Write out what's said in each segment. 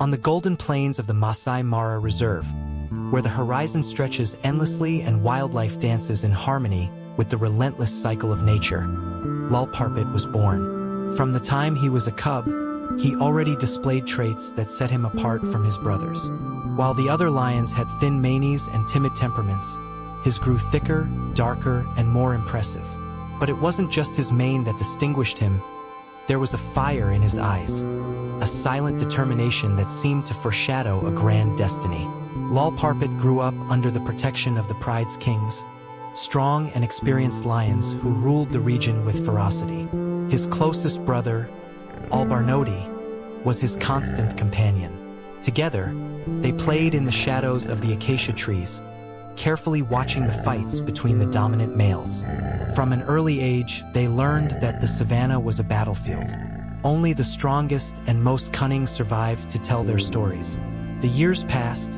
On the golden plains of the Masai Mara Reserve, where the horizon stretches endlessly and wildlife dances in harmony with the relentless cycle of nature, Lolparpit was born. From the time he was a cub, he already displayed traits that set him apart from his brothers. While the other lions had thin manes and timid temperaments, his grew thicker, darker, and more impressive. But it wasn't just his mane that distinguished him. There was a fire in his eyes, a silent determination that seemed to foreshadow a grand destiny. Lolparpit grew up under the protection of the Pride's kings, strong and experienced lions who ruled the region with ferocity. His closest brother, Albarnoti, was his constant companion. Together, they played in the shadows of the acacia trees, carefully watching the fights between the dominant males. From an early age, they learned that the savanna was a battlefield. Only the strongest and most cunning survived to tell their stories. The years passed,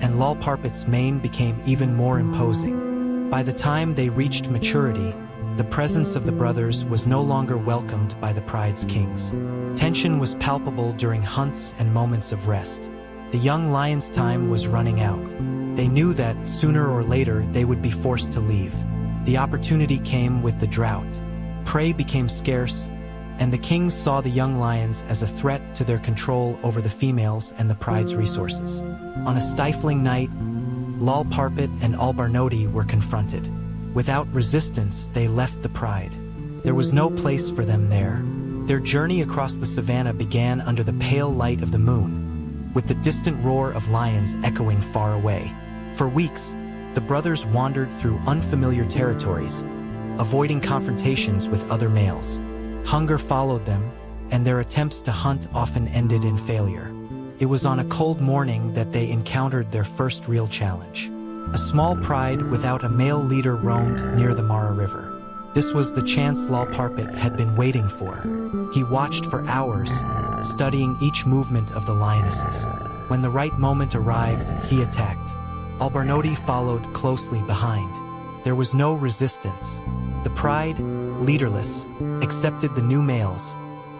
and Lolparpit's mane became even more imposing. By the time they reached maturity, the presence of the brothers was no longer welcomed by the Pride's kings. Tension was palpable during hunts and moments of rest. The young lion's time was running out. They knew that, sooner or later, they would be forced to leave. The opportunity came with the drought. Prey became scarce, and the kings saw the young lions as a threat to their control over the females and the Pride's resources. On a stifling night, Lolparpit and Albarnoti were confronted. Without resistance, they left the Pride. There was no place for them there. Their journey across the savanna began under the pale light of the moon, with the distant roar of lions echoing far away. For weeks, the brothers wandered through unfamiliar territories, avoiding confrontations with other males. Hunger followed them, and their attempts to hunt often ended in failure. It was on a cold morning that they encountered their first real challenge. A small pride without a male leader roamed near the Mara River. This was the chance Lolparpit had been waiting for. He watched for hours, studying each movement of the lionesses. When the right moment arrived, he attacked. Albarnoti followed closely behind. There was no resistance. The Pride, leaderless, accepted the new males,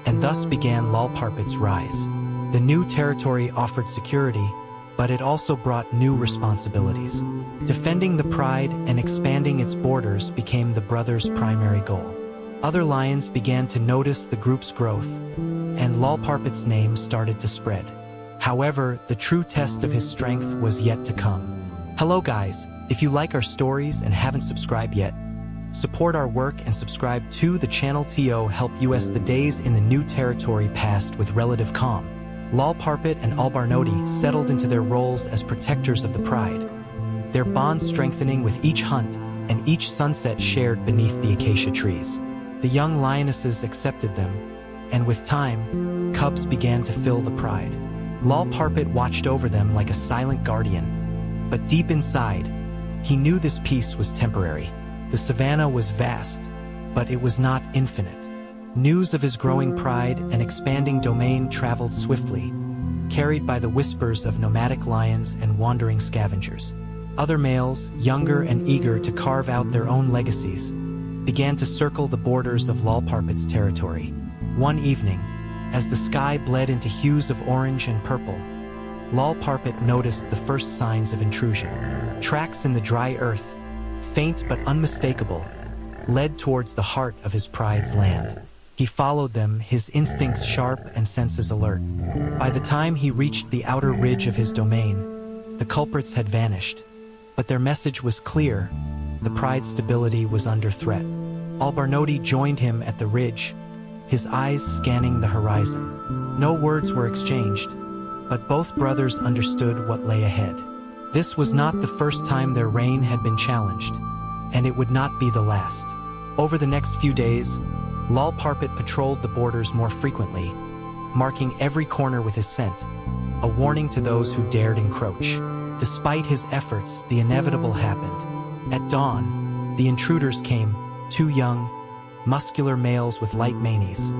and thus began Lolparpit's rise. The new territory offered security, but it also brought new responsibilities. Defending the Pride and expanding its borders became the brothers' primary goal. Other lions began to notice the group's growth, and Lolparpit's name started to spread. However, the true test of his strength was yet to come. Hello guys, if you like our stories and haven't subscribed yet, support our work and subscribe to the channel to help us the days in the new territory passed with relative calm. Lolparpit and Albarnoti settled into their roles as protectors of the Pride, their bond strengthening with each hunt and each sunset shared beneath the acacia trees. The young lionesses accepted them, and with time, cubs began to fill the Pride. Lolparpit watched over them like a silent guardian, but deep inside, he knew this peace was temporary. The savanna was vast, but it was not infinite. News of his growing pride and expanding domain traveled swiftly, carried by the whispers of nomadic lions and wandering scavengers. Other males, younger and eager to carve out their own legacies, began to circle the borders of Lolparpit's territory. One evening, as the sky bled into hues of orange and purple, Lolparpit noticed the first signs of intrusion. Tracks in the dry earth, faint but unmistakable, led towards the heart of his Pride's land. He followed them, his instincts sharp and senses alert. By the time he reached the outer ridge of his domain, the culprits had vanished. But their message was clear: the Pride's stability was under threat. Albarnoti joined him at the ridge, his eyes scanning the horizon. No words were exchanged, but both brothers understood what lay ahead. This was not the first time their reign had been challenged, and it would not be the last. Over the next few days, Lolparpit patrolled the borders more frequently, marking every corner with his scent, a warning to those who dared encroach. Despite his efforts, the inevitable happened. At dawn, the intruders came, two young, muscular males with light manes,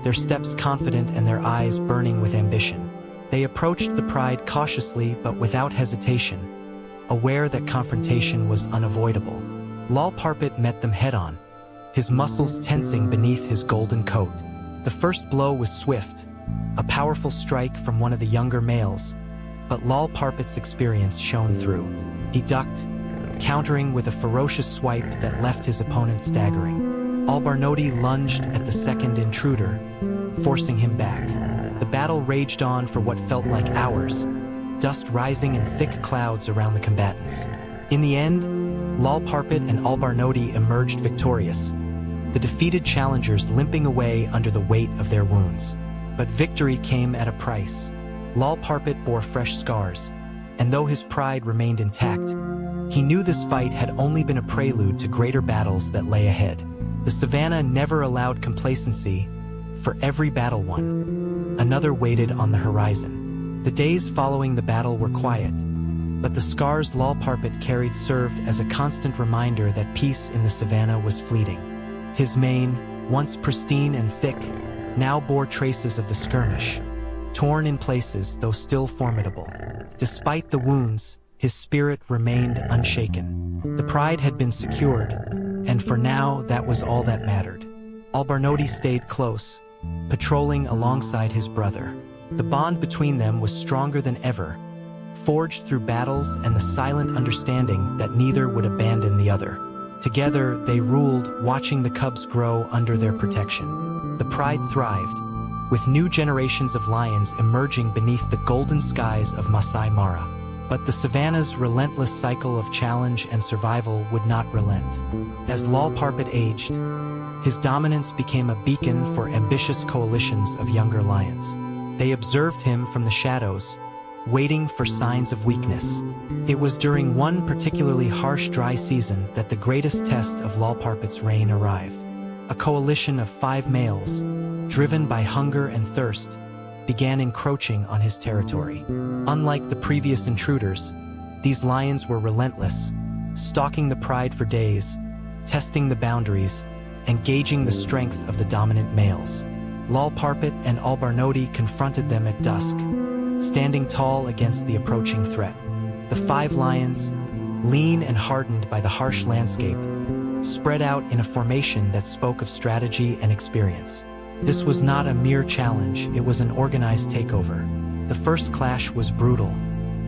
their steps confident and their eyes burning with ambition. They approached the Pride cautiously but without hesitation, aware that confrontation was unavoidable. Lolparpit met them head-on, his muscles tensing beneath his golden coat. The first blow was swift, a powerful strike from one of the younger males, but Lolparpit's experience shone through. He ducked, countering with a ferocious swipe that left his opponent staggering. Albarnoti lunged at the second intruder, forcing him back. The battle raged on for what felt like hours, dust rising in thick clouds around the combatants. In the end, Lolparpit and Albarnoti emerged victorious, the defeated challengers limping away under the weight of their wounds. But victory came at a price. Lolparpit bore fresh scars, and though his pride remained intact, he knew this fight had only been a prelude to greater battles that lay ahead. The savannah never allowed complacency. For every battle won, another waited on the horizon. The days following the battle were quiet, but the scars Lolparpit carried served as a constant reminder that peace in the savannah was fleeting. His mane, once pristine and thick, now bore traces of the skirmish, torn in places though still formidable. Despite the wounds, his spirit remained unshaken. The pride had been secured, and for now that was all that mattered. Albarnoti stayed close, patrolling alongside his brother. The bond between them was stronger than ever, forged through battles and the silent understanding that neither would abandon the other. Together, they ruled, watching the cubs grow under their protection. The pride thrived, with new generations of lions emerging beneath the golden skies of Masai Mara. But the savannah's relentless cycle of challenge and survival would not relent. As Lolparpit aged, his dominance became a beacon for ambitious coalitions of younger lions. They observed him from the shadows, waiting for signs of weakness. It was during one particularly harsh dry season that the greatest test of Lolparpit's reign arrived. A coalition of 5 males, driven by hunger and thirst, began encroaching on his territory. Unlike the previous intruders, these lions were relentless, stalking the pride for days, testing the boundaries, and gauging the strength of the dominant males. Lolparpit and Albarnoti confronted them at dusk, standing tall against the approaching threat. The 5 lions, lean and hardened by the harsh landscape, spread out in a formation that spoke of strategy and experience. This was not a mere challenge, it was an organized takeover. The first clash was brutal.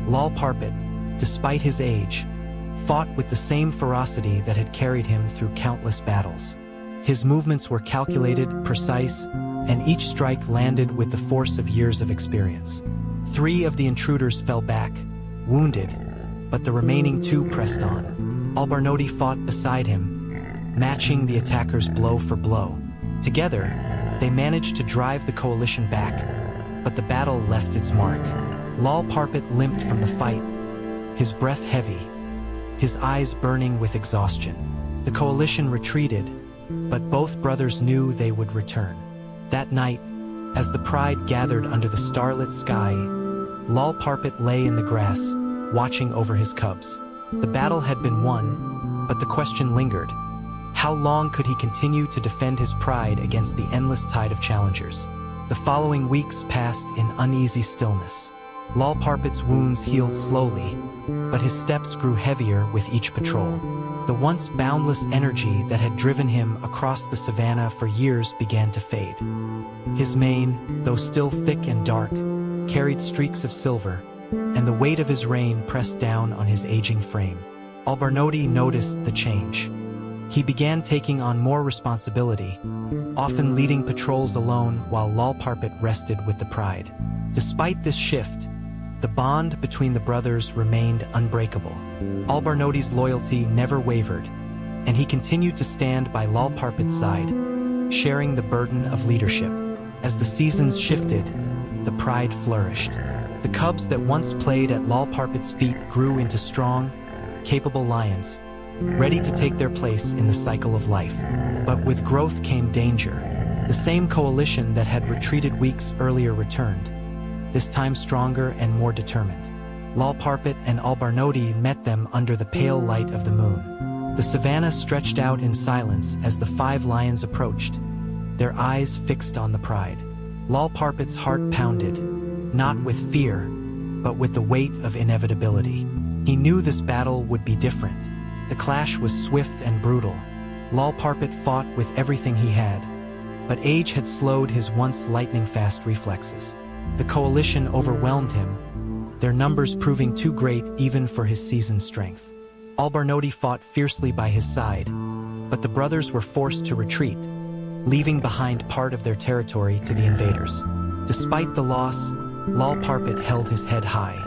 Lolparpit, despite his age, fought with the same ferocity that had carried him through countless battles. His movements were calculated, precise, and each strike landed with the force of years of experience. 3 of the intruders fell back, wounded, but the remaining 2 pressed on. Albarnoti fought beside him, matching the attackers blow for blow. Together, they managed to drive the coalition back, but the battle left its mark. Lolparpit limped from the fight, his breath heavy, his eyes burning with exhaustion. The coalition retreated, but both brothers knew they would return. That night, as the pride gathered under the starlit sky, Lolparpit lay in the grass, watching over his cubs. The battle had been won, but the question lingered. How long could he continue to defend his pride against the endless tide of challengers? The following weeks passed in uneasy stillness. Lolparpit's wounds healed slowly, but his steps grew heavier with each patrol. The once boundless energy that had driven him across the savannah for years began to fade. His mane, though still thick and dark, carried streaks of silver, and the weight of his reign pressed down on his aging frame. Albarnoti noticed the change. He began taking on more responsibility, often leading patrols alone while Lolparpit rested with the pride. Despite this shift, the bond between the brothers remained unbreakable. Albarnoti's loyalty never wavered, and he continued to stand by Lolparpit's side, sharing the burden of leadership. As the seasons shifted, the pride flourished. The cubs that once played at Lolparpit's feet grew into strong, capable lions, ready to take their place in the cycle of life. But with growth came danger. The same coalition that had retreated weeks earlier returned, this time stronger and more determined. Lolparpit and Albarnoti met them under the pale light of the moon. The savannah stretched out in silence as the 5 lions approached, their eyes fixed on the pride. Lolparpit's heart pounded, not with fear, but with the weight of inevitability. He knew this battle would be different. The clash was swift and brutal. Lolparpit fought with everything he had, but age had slowed his once lightning-fast reflexes. The coalition overwhelmed him, their numbers proving too great even for his seasoned strength. Lolparpit fought fiercely by his side, but the brothers were forced to retreat, leaving behind part of their territory to the invaders. Despite the loss, Lolparpit held his head high.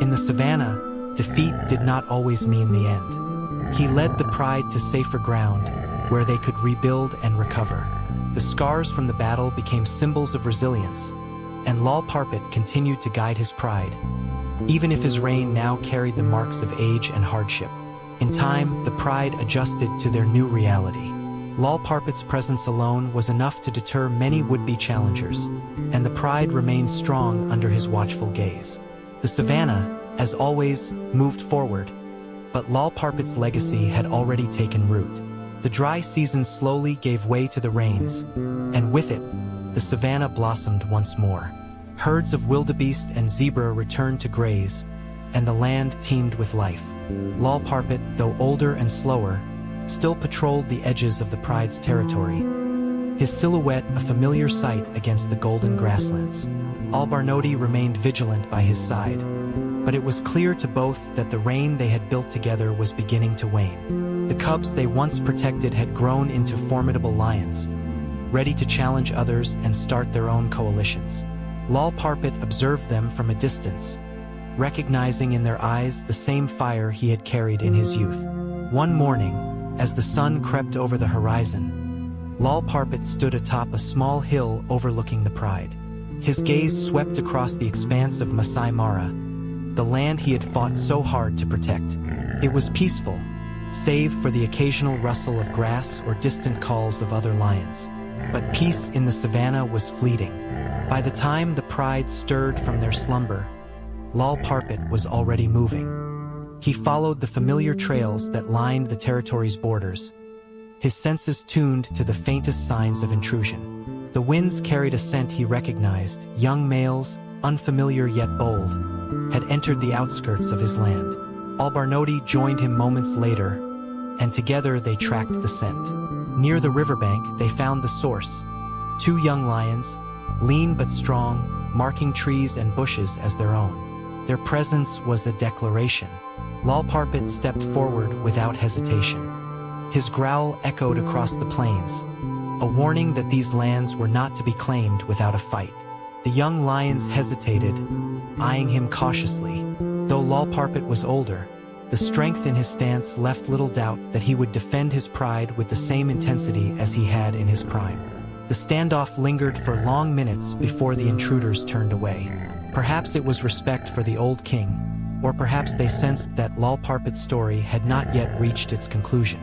In the savannah, defeat did not always mean the end. He led the pride to safer ground, where they could rebuild and recover. The scars from the battle became symbols of resilience, and Lolparpit continued to guide his pride, even if his reign now carried the marks of age and hardship. In time, the pride adjusted to their new reality. Lolparpit's presence alone was enough to deter many would-be challengers, and the pride remained strong under his watchful gaze. The savannah, as always, moved forward, but Lolparpit's legacy had already taken root. The dry season slowly gave way to the rains, and with it, the savannah blossomed once more. Herds of wildebeest and zebra returned to graze, and the land teemed with life. Lolparpit, though older and slower, still patrolled the edges of the pride's territory, his silhouette a familiar sight against the golden grasslands. Lolparpit remained vigilant by his side, but it was clear to both that the reign they had built together was beginning to wane. The cubs they once protected had grown into formidable lions, ready to challenge others and start their own coalitions. Lolparpit observed them from a distance, recognizing in their eyes the same fire he had carried in his youth. One morning, as the sun crept over the horizon, Lolparpit stood atop a small hill overlooking the pride. His gaze swept across the expanse of Masai Mara, the land he had fought so hard to protect. It was peaceful, save for the occasional rustle of grass or distant calls of other lions. But peace in the savannah was fleeting. By the time the pride stirred from their slumber, Lolparpit was already moving. He followed the familiar trails that lined the territory's borders, his senses tuned to the faintest signs of intrusion. The winds carried a scent he recognized. Young males, unfamiliar yet bold, had entered the outskirts of his land. Lolparpit joined him moments later, and together they tracked the scent. Near the riverbank, they found the source. Two young lions, lean but strong, marking trees and bushes as their own. Their presence was a declaration. Lolparpit stepped forward without hesitation. His growl echoed across the plains, a warning that these lands were not to be claimed without a fight. The young lions hesitated, eyeing him cautiously. Though Lolparpit was older, the strength in his stance left little doubt that he would defend his pride with the same intensity as he had in his prime. The standoff lingered for long minutes before the intruders turned away. Perhaps it was respect for the old king, or perhaps they sensed that Lolparpit's story had not yet reached its conclusion.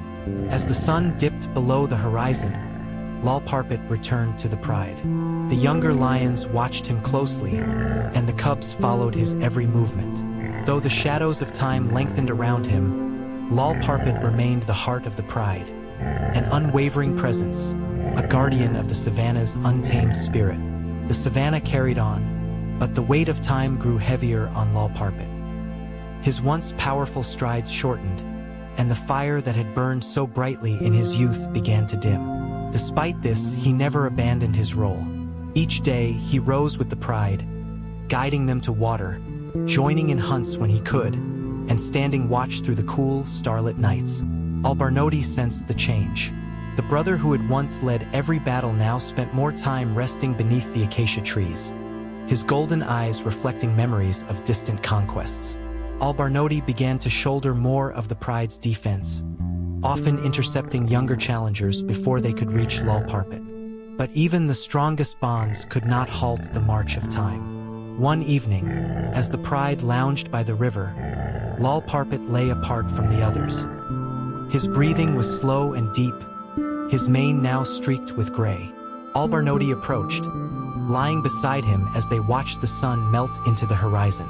As the sun dipped below the horizon, Lolparpit returned to the pride. The younger lions watched him closely, and the cubs followed his every movement. Though the shadows of time lengthened around him, Lolparpit remained the heart of the pride, an unwavering presence, a guardian of the savannah's untamed spirit. The savannah carried on, but the weight of time grew heavier on Lolparpit. His once powerful strides shortened, and the fire that had burned so brightly in his youth began to dim. Despite this, he never abandoned his role. Each day, he rose with the pride, guiding them to water, joining in hunts when he could, and standing watch through the cool, starlit nights. Lolparpit sensed the change. The brother who had once led every battle now spent more time resting beneath the acacia trees, his golden eyes reflecting memories of distant conquests. Lolparpit began to shoulder more of the pride's defense, often intercepting younger challengers before they could reach Lolparpit. But even the strongest bonds could not halt the march of time. One evening, as the pride lounged by the river, Lolparpit lay apart from the others. His breathing was slow and deep, his mane now streaked with gray. Lolparpit approached, lying beside him as they watched the sun melt into the horizon.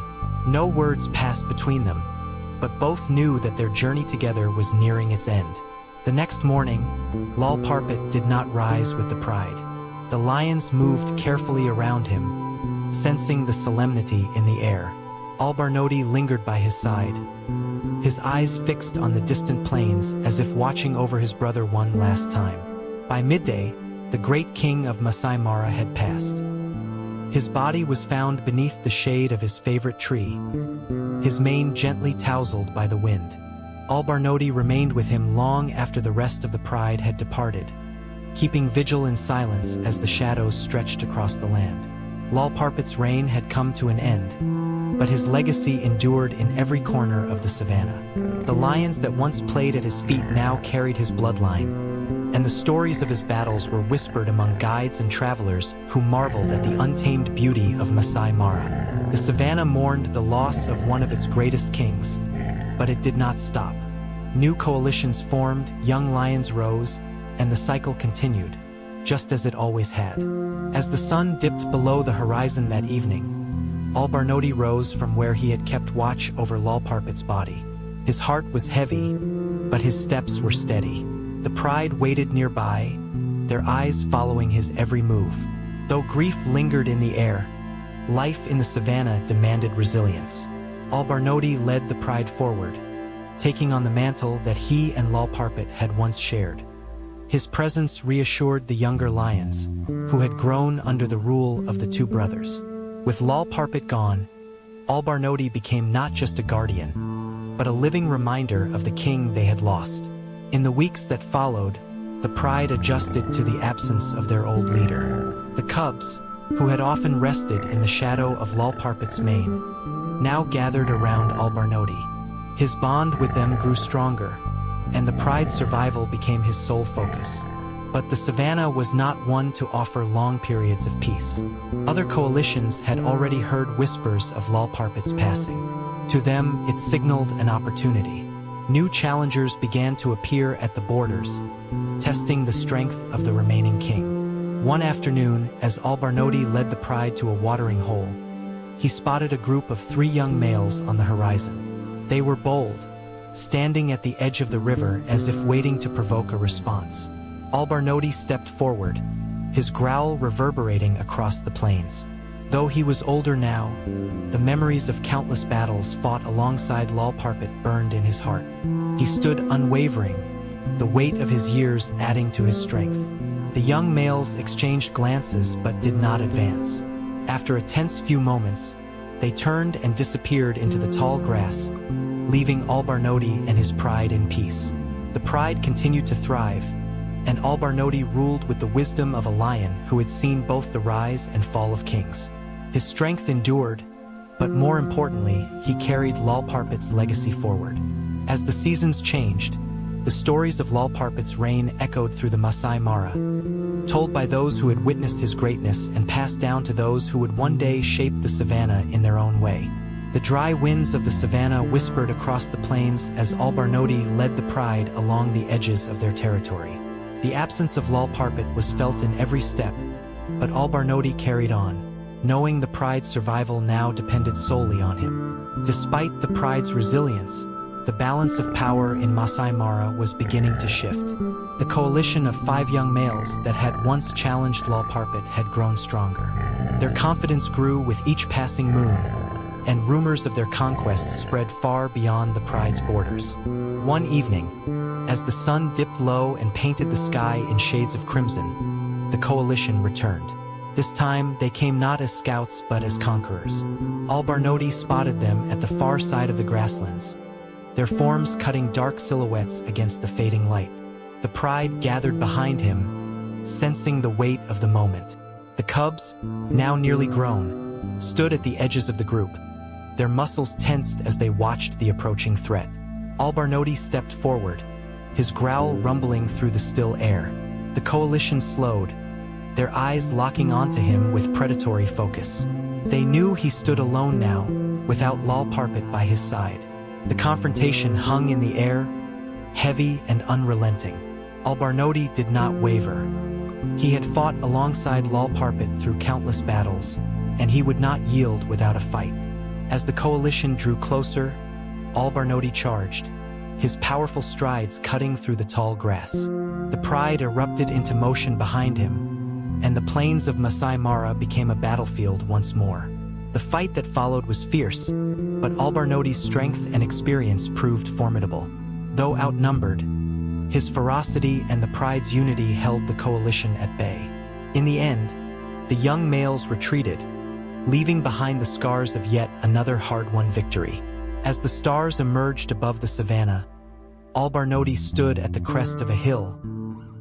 No words passed between them, but both knew that their journey together was nearing its end. The next morning, Lolparpit did not rise with the pride. The lions moved carefully around him, sensing the solemnity in the air. Lolparpit lingered by his side, his eyes fixed on the distant plains as if watching over his brother one last time. By midday, the great king of Masai Mara had passed. His body was found beneath the shade of his favorite tree, his mane gently tousled by the wind. Al-Barnoti remained with him long after the rest of the pride had departed, keeping vigil in silence as the shadows stretched across the land. Lolparpit's reign had come to an end, but his legacy endured in every corner of the savannah. The lions that once played at his feet now carried his bloodline, and the stories of his battles were whispered among guides and travelers who marveled at the untamed beauty of Masai Mara. The savannah mourned the loss of one of its greatest kings, but it did not stop. New coalitions formed, young lions rose, and the cycle continued, just as it always had. As the sun dipped below the horizon that evening, Al-Barnoti rose from where he had kept watch over Lolparpit's body. His heart was heavy, but his steps were steady. The pride waited nearby, their eyes following his every move. Though grief lingered in the air, life in the savannah demanded resilience. Al-Barnoti led the pride forward, taking on the mantle that he and Lolparpit had once shared. His presence reassured the younger lions, who had grown under the rule of the two brothers. With Lolparpit gone, Al-Barnoti became not just a guardian, but a living reminder of the king they had lost. In the weeks that followed, the pride adjusted to the absence of their old leader. The cubs, who had often rested in the shadow of Lolparpit's mane, now gathered around Al-Barnoti. His bond with them grew stronger, and the pride's survival became his sole focus. But the savannah was not one to offer long periods of peace. Other coalitions had already heard whispers of Lolparpit's passing. To them, it signaled an opportunity. New challengers began to appear at the borders, testing the strength of the remaining king. One afternoon, as Al-Barnoti led the pride to a watering hole, he spotted a group of 3 young males on the horizon. They were bold, standing at the edge of the river as if waiting to provoke a response. Al-Barnoti stepped forward, his growl reverberating across the plains. Though he was older now, the memories of countless battles fought alongside Lolparpit burned in his heart. He stood unwavering, the weight of his years adding to his strength. The young males exchanged glances but did not advance. After a tense few moments, they turned and disappeared into the tall grass, leaving Al-Barnoti and his pride in peace. The pride continued to thrive, and Al-Barnoti ruled with the wisdom of a lion who had seen both the rise and fall of kings. His strength endured, but more importantly, he carried Lolparpit's legacy forward. As the seasons changed, the stories of Lolparpit's reign echoed through the Masai Mara, told by those who had witnessed his greatness and passed down to those who would one day shape the savannah in their own way. The dry winds of the savannah whispered across the plains as Al-Barnoti led the pride along the edges of their territory. The absence of Lolparpit was felt in every step, but Al-Barnoti carried on, knowing the pride's survival now depended solely on him. Despite the pride's resilience, the balance of power in Masai Mara was beginning to shift. The coalition of 5 young males that had once challenged Lolparpit had grown stronger. Their confidence grew with each passing moon, and rumors of their conquests spread far beyond the pride's borders. One evening, as the sun dipped low and painted the sky in shades of crimson, the coalition returned. This time, they came not as scouts but as conquerors. Al-Barnoti spotted them at the far side of the grasslands, their forms cutting dark silhouettes against the fading light. The pride gathered behind him, sensing the weight of the moment. The cubs, now nearly grown, stood at the edges of the group, their muscles tensed as they watched the approaching threat. Al-Barnoti stepped forward, his growl rumbling through the still air. The coalition slowed, their eyes locking onto him with predatory focus. They knew he stood alone now, without Lolparpit by his side. The confrontation hung in the air, heavy and unrelenting. Al-Barnoti did not waver. He had fought alongside Lolparpit through countless battles, and he would not yield without a fight. As the coalition drew closer, Al-Barnoti charged, his powerful strides cutting through the tall grass. The pride erupted into motion behind him, and the plains of Masai Mara became a battlefield once more. The fight that followed was fierce, but Al-Barnoti's strength and experience proved formidable. Though outnumbered, His ferocity and the pride's unity held the coalition at bay. In the end, the young males retreated, leaving behind the scars of yet another hard-won victory. As the stars emerged above the savannah, Lolparpit stood at the crest of a hill,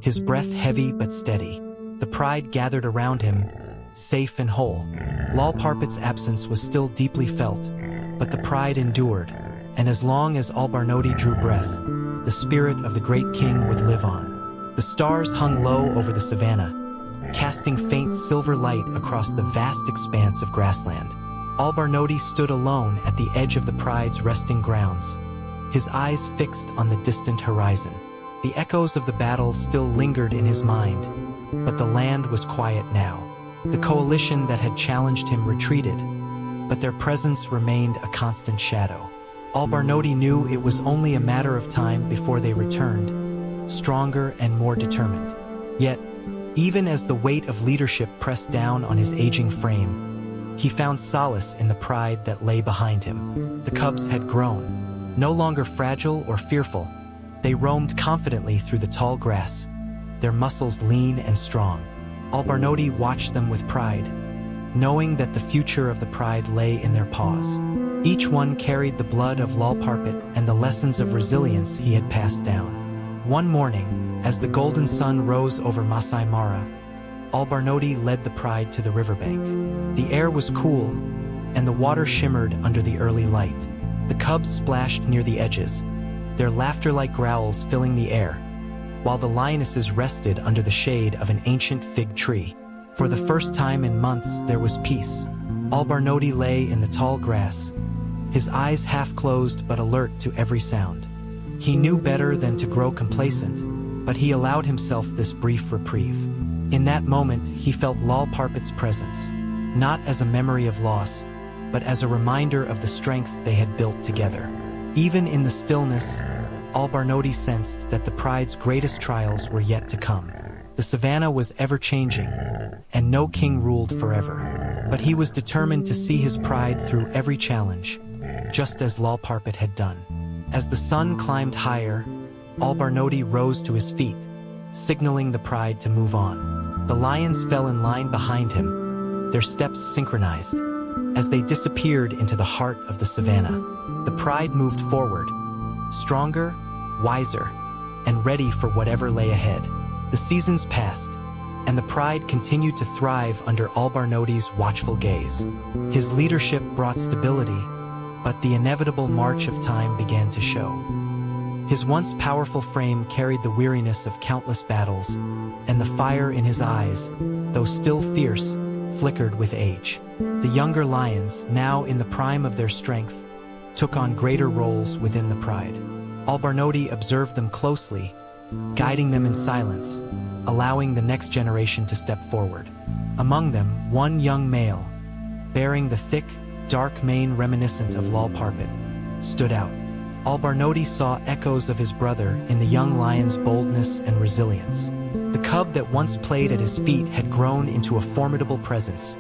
his breath heavy but steady. The pride gathered around him, safe and whole. Lolparpit's absence was still deeply felt, but the pride endured, and as long as Lolparpit drew breath, the spirit of the great king would live on. The stars hung low over the savannah, casting faint silver light across the vast expanse of grassland. Lolparpit stood alone at the edge of the pride's resting grounds, his eyes fixed on the distant horizon. The echoes of the battle still lingered in his mind, but the land was quiet now. The coalition that had challenged him retreated, but their presence remained a constant shadow. Lolparpit knew it was only a matter of time before they returned, stronger and more determined. Yet, even as the weight of leadership pressed down on his aging frame, he found solace in the pride that lay behind him. The cubs had grown. No longer fragile or fearful, they roamed confidently through the tall grass, their muscles lean and strong. Lolparpit watched them with pride, knowing that the future of the pride lay in their paws. Each one carried the blood of Lolparpit and the lessons of resilience he had passed down. One morning, as the golden sun rose over Masai Mara, Lolparpit led the pride to the riverbank. The air was cool, and the water shimmered under the early light. The cubs splashed near the edges, their laughter-like growls filling the air, while the lionesses rested under the shade of an ancient fig tree. For the first time in months, there was peace. Lolparpit lay in the tall grass, his eyes half closed but alert to every sound. He knew better than to grow complacent, but he allowed himself this brief reprieve. In that moment, he felt Lolparpit's presence, not as a memory of loss, but as a reminder of the strength they had built together. Even in the stillness, Lolparpit sensed that the pride's greatest trials were yet to come. The savannah was ever-changing, and no king ruled forever. But he was determined to see his pride through every challenge, just as Lolparpit had done. As the sun climbed higher, Lolparpit rose to his feet, signaling the pride to move on. The lions fell in line behind him, their steps synchronized. As they disappeared into the heart of the savannah, the pride moved forward, stronger, wiser, and ready for whatever lay ahead. The seasons passed, and the pride continued to thrive under Lolparpit's watchful gaze. His leadership brought stability, but the inevitable march of time began to show. His once powerful frame carried the weariness of countless battles, and the fire in his eyes, though still fierce, flickered with age. The younger lions, now in the prime of their strength, took on greater roles within the pride. Lolparpit observed them closely, guiding them in silence, allowing the next generation to step forward. Among them, one young male, bearing the thick, dark mane reminiscent of Lolparpit, stood out. Lolparpit saw echoes of his brother in the young lion's boldness and resilience. The cub that once played at his feet had grown into a formidable presence,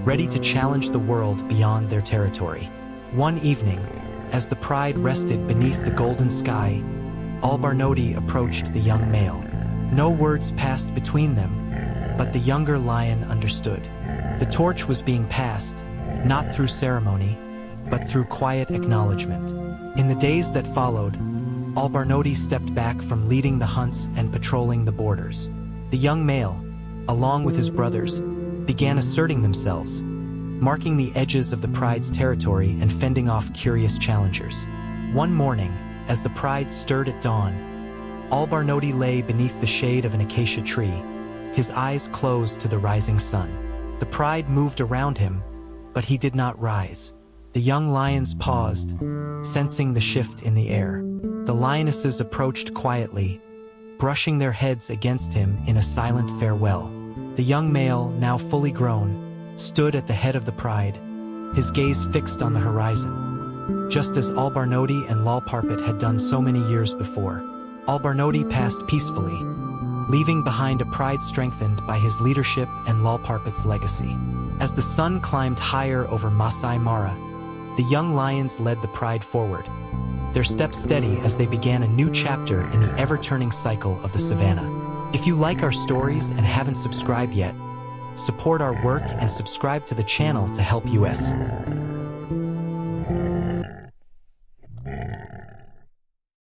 ready to challenge the world beyond their territory. One evening, as the pride rested beneath the golden sky, Lolparpit approached the young male. No words passed between them, but the younger lion understood. The torch was being passed, not through ceremony, but through quiet acknowledgement. In the days that followed, Lolparpit stepped back from leading the hunts and patrolling the borders. The young male, along with his brothers, began asserting themselves, marking the edges of the pride's territory and fending off curious challengers. One morning, as the pride stirred at dawn, Lolparpit lay beneath the shade of an acacia tree, his eyes closed to the rising sun. The pride moved around him, but he did not rise. The young lions paused, sensing the shift in the air. The lionesses approached quietly, brushing their heads against him in a silent farewell. The young male, now fully grown, stood at the head of the pride, his gaze fixed on the horizon, just as Lolparpit and Lolparpit had done so many years before. Lolparpit passed peacefully, leaving behind a pride strengthened by his leadership and Lolparpit's legacy. As the sun climbed higher over Masai Mara, the young lions led the pride forward, their steps steady as they began a new chapter in the ever-turning cycle of the savannah. If you like our stories and haven't subscribed yet, support our work and subscribe to the channel to help us